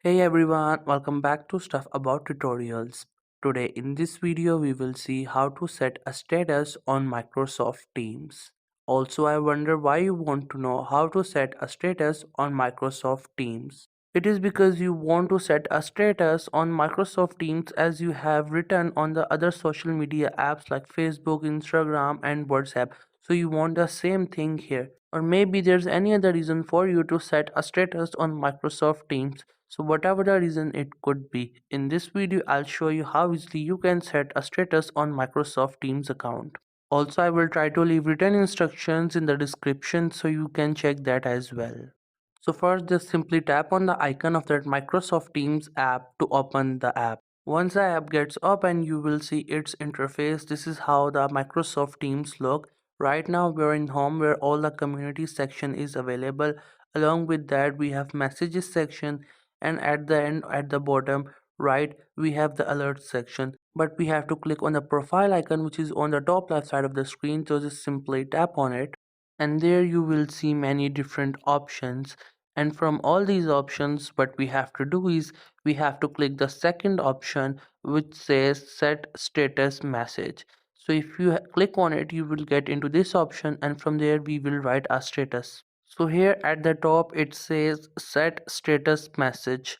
Hey everyone, welcome back to Stuff About Tutorials. Today in this video we will see how to set a status on Microsoft Teams. Also, I wonder why you want to know how to set a status on Microsoft Teams. It is because you want to set a status on Microsoft Teams as you have written on the other social media apps like Facebook, Instagram and WhatsApp. So you want the same thing here. Or maybe there's any other reason for you to set a status on Microsoft Teams. So whatever the reason it could be, in this video I'll show you how easily you can set a status on Microsoft Teams account. Also, I will try to leave written instructions in the description so you can check that as well. So first, just simply tap on the icon of that Microsoft Teams app to open the app. Once the app gets open, you will see its interface. This is how the Microsoft Teams look. Right now we're in home where all the community section is available. Along with that, we have messages section, and at the end, at the bottom right, we have the alert section. But we have to click on the profile icon which is on the top left side of the screen. So just simply tap on it, and there you will see many different options. And from all these options, what we have to do is we have to click the second option which says set status message. So if you click on it, you will get into this option, and from there we will write a status. So here at the top it says set status message.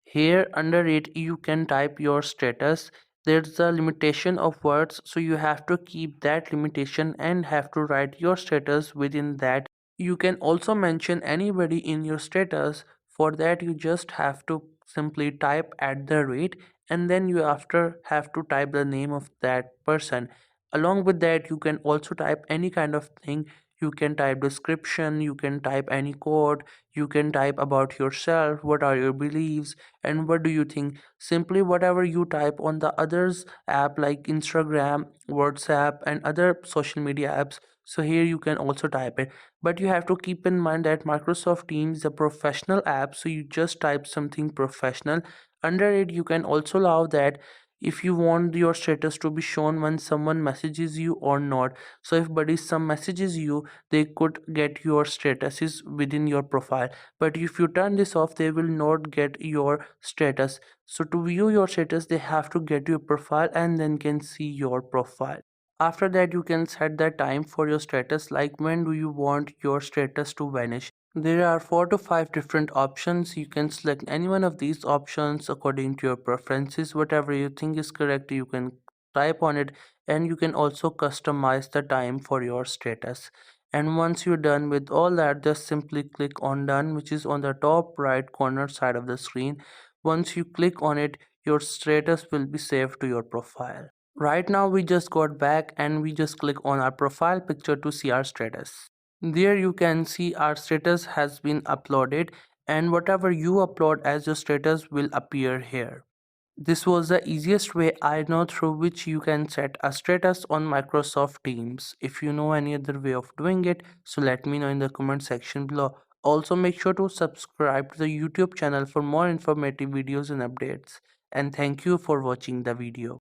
Here under it you can type your status. There's a limitation of words, so you have to keep that limitation and have to write your status within that. You can also mention anybody in your status. For that you just have to simply type at the rate, and then you after have to type the name of that person. Along with that, you can also type any kind of thing. You can type description, you can type any code, you can type about yourself, what are your beliefs and what do you think. Simply whatever you type on the others app like Instagram, WhatsApp and other social media apps, so here you can also type it. But you have to keep in mind that Microsoft Teams is a professional app, so you just type something professional. Under it you can also allow that if you want your status to be shown when someone messages you or not. So if buddy some messages you, they could get your statuses within your profile, but if you turn this off they will not get your status. So to view your status they have to get your profile and then can see your profile. After that you can set the time for your status, like when do you want your status to vanish. There are 4 to 5 different options. You can select any one of these options according to your preferences. Whatever you think is correct you can type on it, and you can also customize the time for your status. And once you're done with all that, just simply click on done, which is on the top right corner side of the screen. Once you click on it, your status will be saved to your profile. Right now we just got back and we just click on our profile picture to see our status. There you can see our status has been uploaded, and whatever you upload as your status will appear here. This was the easiest way I know through which you can set a status on Microsoft Teams. If you know any other way of doing it, so let me know in the comment section below. Also make sure to subscribe to the YouTube channel for more informative videos and updates. And thank you for watching the video.